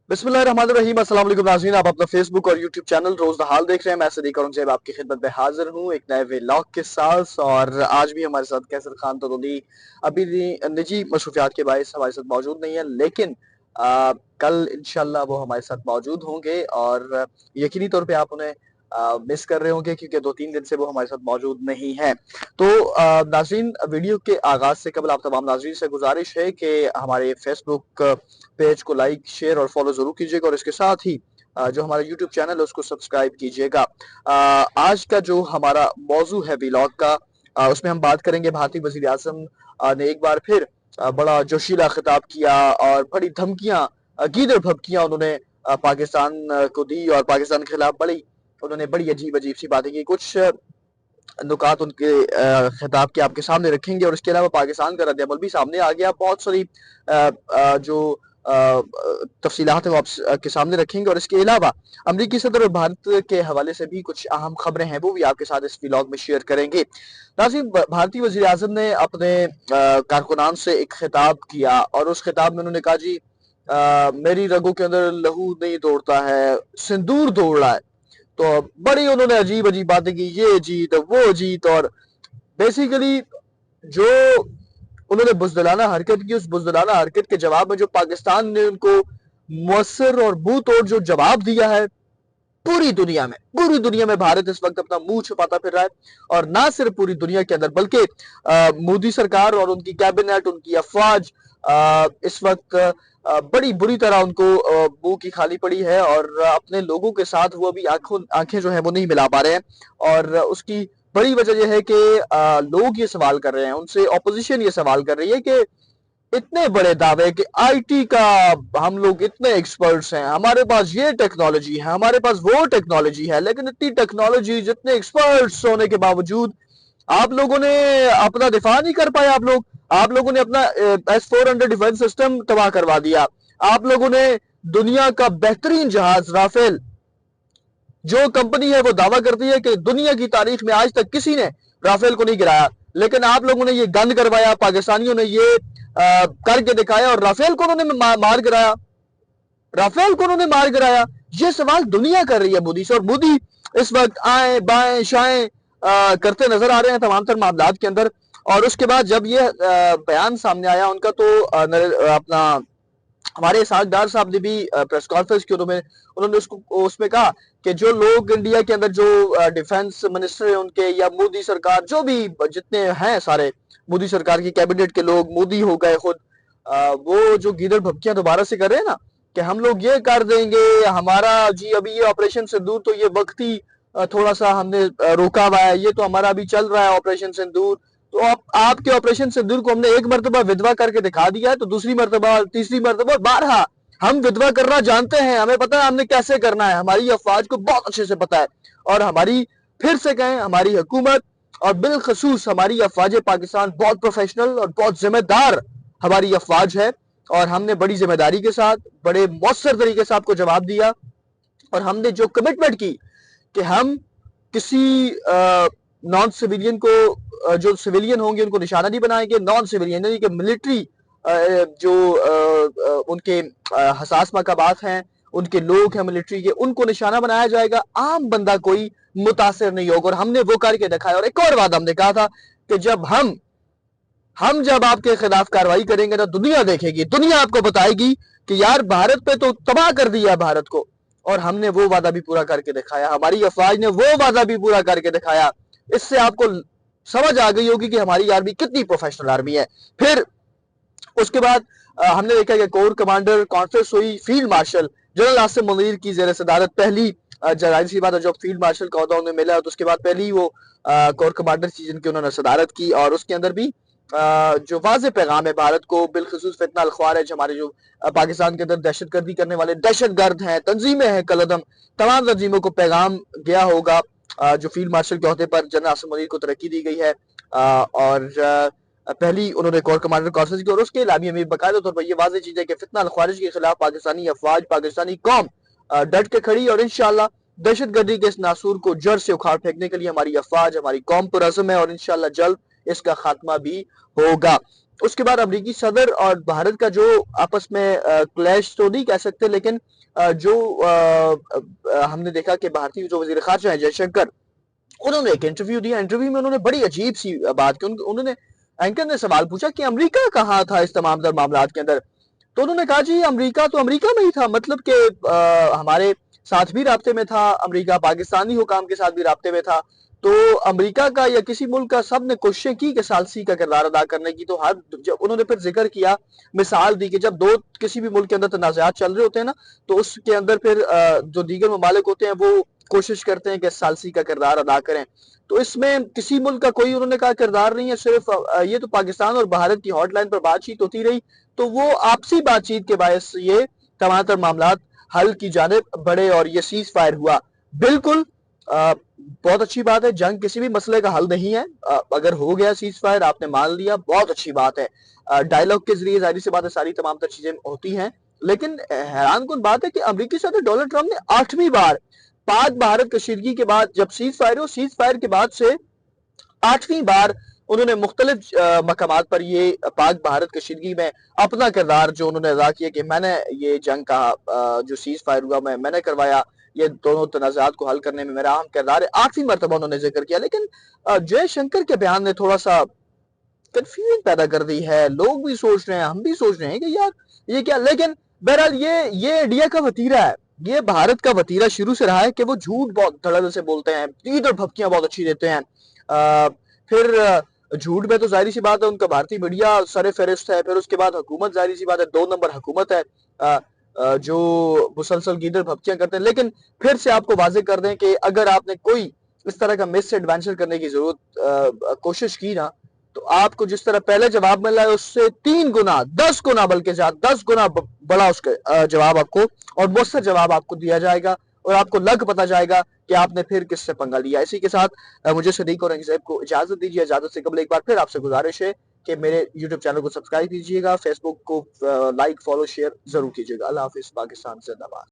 बिस्मिल्लाहिर्रहमानिर्रहीम। अस्सलाम वालेकुम नाज़रीन, आप अपना फेसबुक और यूट्यूब चैनल रोज द हाल देख रहे हैं। मैं सदीक औरंगजेब आपकी खिदमत में हाजिर हूँ एक नए व्लॉग के साथ। और आज भी हमारे साथ कैसर खान तोली अभी निजी मसरूफियात के बायस हमारे साथ मौजूद नहीं है, लेकिन कल इंशाल्लाह वो हमारे साथ मौजूद होंगे और यकीनी तौर पे आप उन्हें मिस कर रहे होंगे क्योंकि 2-3 दिन से वो हमारे साथ मौजूद नहीं है। तो नाज़रीन, वीडियो के आगाज से कबल आप तमाम नाज़रीन से गुजारिश है कि हमारे फेसबुक पेज को लाइक, शेयर और फॉलो जरूर कीजिएगा और इसके साथ ही जो हमारा यूट्यूब चैनल है उसको सब्सक्राइब कीजिएगा। आज का जो हमारा मौजू है व्लॉग का, उसमें हम बात करेंगे भारतीय वज़ीर आज़म ने एक बार फिर बड़ा जोशीला खिताब किया और बड़ी धमकियां, गीदड़ भभकियां उन्होंने पाकिस्तान को दी और पाकिस्तान के खिलाफ उन्होंने बड़ी अजीब अजीब सी बातें की। कुछ नुकात उनके खिताब के आपके सामने रखेंगे और इसके अलावा पाकिस्तान का रद्द-ए-अमल भी सामने आ गया। बहुत सारी जो तफसीलात है वो आपके सामने रखेंगे और इसके अलावा अमरीकी सदर और भारत के हवाले से भी कुछ अहम खबरें हैं वो भी आपके साथ इस व्लॉग में शेयर करेंगे। नाज़रीन, भारतीय वज़ीर आज़म ने अपने कारकुनान से एक खिताब किया और उस खिताब में उन्होंने कहा, जी मेरी रगों के अंदर लहू नहीं दौड़ता है, सिंदूर दौड़ रहा है। तो बड़ी उन्होंने अजीब अजीब बातें की, ये जीत वो जीत, और बेसिकली जो उन्होंने बुज़दिलाना हरकत की, उस बुज़दिलाना हरकत के जवाब में जो पाकिस्तान ने उनको मुअस्सर और मुंह तोड़ जो जवाब दिया है, पूरी दुनिया में भारत इस वक्त अपना मुंह छुपाता फिर रहा है। और ना सिर्फ पूरी दुनिया के अंदर बल्कि मोदी सरकार और उनकी कैबिनेट, उनकी अफवाज इस वक्त बड़ी बुरी तरह उनको मुंह की खाली पड़ी है और अपने लोगों के साथ वो अभी आंखें जो है वो नहीं मिला पा रहे हैं। और उसकी बड़ी वजह यह है कि लोग ये सवाल कर रहे हैं, उनसे ऑपोजिशन ये सवाल कर रही है कि इतने बड़े दावे कि आईटी का हम लोग इतने एक्सपर्ट्स हैं, हमारे पास ये टेक्नोलॉजी है, हमारे पास वो टेक्नोलॉजी है, लेकिन इतनी टेक्नोलॉजी, जितने एक्सपर्ट्स होने के बावजूद आप लोगों ने अपना दिफा नहीं कर पाए। आप लोगों ने अपना S-400 डिफेंस सिस्टम तबाह करवा दिया। आप लोगों ने दुनिया का बेहतरीन जहाज राफेल, जो कंपनी है वो दावा करती है कि दुनिया की तारीख में आज तक किसी ने राफेल को नहीं गिराया, लेकिन आप लोगों ने ये गंद करवाया, पाकिस्तानियों ने ये करके दिखाया और राफेल को उन्होंने मार गिराया। ये सवाल दुनिया कर रही है मोदी से, और मोदी इस वक्त आए बाएं शाएं करते नजर आ रहे हैं तमाम तर मामलात के अंदर। और उसके बाद जब ये बयान सामने आया उनका, तो अपना हमारे सागदार साहब ने भी प्रेस कॉन्फ्रेंस की, उन्होंने उसमें कहा कि जो लोग इंडिया के अंदर जो डिफेंस मिनिस्टर है उनके, या मोदी सरकार, जो भी जितने हैं सारे मोदी सरकार की कैबिनेट के लोग, मोदी हो गए खुद, वो जो गीदड़ भभकियां दोबारा से कर रहे हैं ना कि हम लोग ये कर देंगे, हमारा जी अभी ये ऑपरेशन सिंदूर तो ये वक्ती थोड़ा सा हमने रोका हुआ है, ये तो हमारा अभी चल रहा है ऑपरेशन सिंदूर। तो आपके ऑपरेशन सिंदूर को हमने एक मरतबा विधवा करके दिखा दिया है, तो दूसरी मरतबा, तीसरी मरतबा, बारहा हम विधवा करना जानते हैं, हमें पता है हमने कैसे करना है, हमारी अफवाज को बहुत अच्छे से पता है। और हमारी, फिर से कहें, हमारी हुकूमत और बिलखसूस हमारी अफवाज पाकिस्तान बहुत प्रोफेशनल और बहुत जिम्मेदार हमारी अफवाज है। और हमने बड़ी जिम्मेदारी के साथ, बड़े मौसर तरीके से आपको जवाब दिया और हमने जो कमिटमेंट की कि हम किसी नॉन सिविलियन को, जो सिविलियन होंगे उनको निशाना नहीं बनाएंगे, नॉन सिविलियन यानी कि मिलिट्री जो उनके हसास मकाबात हैं, उनके लोग हैं मिलिट्री के, उनको निशाना बनाया जाएगा, आम बंदा कोई मुतासिर नहीं होगा। और हमने वो करके दिखाया। और एक और बात हमने कहा था कि जब आपके खिलाफ कार्रवाई करेंगे ना, दुनिया देखेगी, दुनिया आपको बताएगी कि यार भारत पे तो तबाह कर दिया भारत को। और हमने वो वादा भी पूरा करके दिखाया, हमारी अफवाज ने वो वादा भी पूरा करके दिखाया। इससे आपको समझ आ गई होगी कि हमारी आर्मी कितनी प्रोफेशनल आर्मी है। फिर उसके बाद हमने देखा कि कोर कमांडर कॉन्फ्रेंस हुई, field marshal general Asim Munir की जेर सदारत, पहली जाहिर सी बात है जब फील्ड मार्शल का ओहदा उन्हें मिला तो उसके बाद पहली वो कोर कमांडर थी जिनकी उन्होंने सदारत की। और उसके अंदर भी जो वाज़े पैगाम है भारत को, बिलखसूस फितना अल ख्वारिज, हमारे जो पाकिस्तान के अंदर दहशतगर्दी करने वाले दहशतगर्द हैं, तंजीमें हैं कलदम, तमाम तंजीमों को पैगाम गया होगा। जो फील्ड मार्शल के ओहदे पर जनरल आसिम मुनीर को तरक्की दी गई है और पहली उन्होंने कोर कमांडर कॉन्फ्रेंस की। और उसके अलावा हमें बाकायदा तौर पर यह वाज़ेह चीज है कि फितना अल ख्वारिज के खिलाफ पाकिस्तानी अफवाज, पाकिस्तानी कौम डट के खड़ी, और इंशाल्लाह दहशतगर्दी के इस नासूर को जड़ से उखाड़ फेंकने के लिए हमारी अफवाज, हमारी कौम पुरअज़्म है और इंशाल्लाह जल्द इसका खात्मा भी होगा। उसके बाद अमरीकी सदर और भारत का जो आपस में क्लैश तो नहीं कह सकते, लेकिन हमने देखा कि भारतीय जो वजीर खारजा है जयशंकर, उन्होंने एक इंटरव्यू दिया। इंटरव्यू में उन्होंने बड़ी अजीब सी बात की। उन्होंने, एंकर ने सवाल पूछा कि अमेरिका कहाँ था इस तमाम तर मामलात के अंदर। तो उन्होंने कहा जी अमेरिका तो अमेरिका में ही था, मतलब कि हमारे साथ भी राब्ते में था अमेरिका, पाकिस्तानी हुकाम के साथ भी राब्ते में था। तो अमेरिका का या किसी मुल्क का सब ने कोशिशें की कि सालसी का किरदार अदा करने की। तो हर जब उन्होंने फिर जिक्र किया, मिसाल दी कि जब दो किसी भी मुल्क के अंदर तनाज़ात चल रहे होते हैं ना, तो उसके अंदर फिर जो दीगर ममालिक होते हैं वो कोशिश करते हैं कि सालसी का किरदार अदा करें। तो इसमें किसी मुल्क का कोई, उन्होंने कहा, किरदार नहीं है, सिर्फ ये तो पाकिस्तान और भारत की हॉटलाइन पर बातचीत होती रही। तो वो आपसी बातचीत के बायस ये तमाम मामलात हल की जानिब बढ़े और ये सीज फायर हुआ। बिल्कुल बहुत अच्छी बात है, जंग किसी भी मसले का हल नहीं है। अगर हो गया सीज फायर, आपने मान लिया, बहुत अच्छी बात है। डायलॉग के जरिए जाहिर सी बात है सारी तमाम तर चीजें होती हैं। लेकिन हैरान कुन बात है कि अमेरिकी सदर डोनाल्ड ट्रंप ने 8वीं बार पाक भारत कशीदगी के बाद, जब सीज फायर हो, सीज फायर के बाद से 8वीं बार उन्होंने मुख्तलिफ मकामात पर ये पाक भारत कशीदगी में अपना किरदार जो उन्होंने अदा किया कि मैंने ये जंग का जो सीज फायर हुआ मैंने करवाया, ये दोनों तनाज़ात को हल करने में मेरा अहम किरदार है, 8वीं मरतबा उन्होंने जिक्र किया। लेकिन जयशंकर के बयान ने थोड़ा सा कंफ्यूजन पैदा कर दी है। लोग भी सोच रहे हैं, हम भी सोच रहे हैं कि यार ये क्या। लेकिन बहरहाल ये इंडिया का वतीरा है, ये भारत का वतीरा शुरू से रहा है कि वो झूठ बहुत धड़ल्ले से बोलते हैं, ईद और भपकियां बहुत अच्छी देते हैं। फिर झूठ में तो जाहिर सी बात है उनका भारतीय मीडिया सरे फहरिस्त है। फिर उसके बाद हुकूमत, जाहिर सी बात है 2 नंबर हुकूमत है जो मुसलसल गीदड़ भपकियां करते हैं। लेकिन फिर से आपको वाजे कर दें कि अगर आपने कोई इस तरह का मिस एडवेंचर करने की जरूरत कोशिश की ना, तो आपको जिस तरह पहले जवाब मिला है उससे 3 गुना, 10 गुना, बल्कि ज्यादा 10 गुना बड़ा उसका जवाब आपको और मुस्तर जवाब आपको दिया जाएगा और आपको लग पता जाएगा कि आपने फिर किससे पंगा लिया। इसी के साथ मुझे सदीक और अंकित साहब को इजाजत दीजिए। इजाजत से कबल एक बार फिर आपसे गुजारिश है कि मेरे यूट्यूब चैनल को सब्सक्राइब कीजिएगा, फेसबुक को लाइक, फॉलो, शेयर जरूर कीजिएगा। अल्लाह हाफिज, पाकिस्तान जिंदाबाद।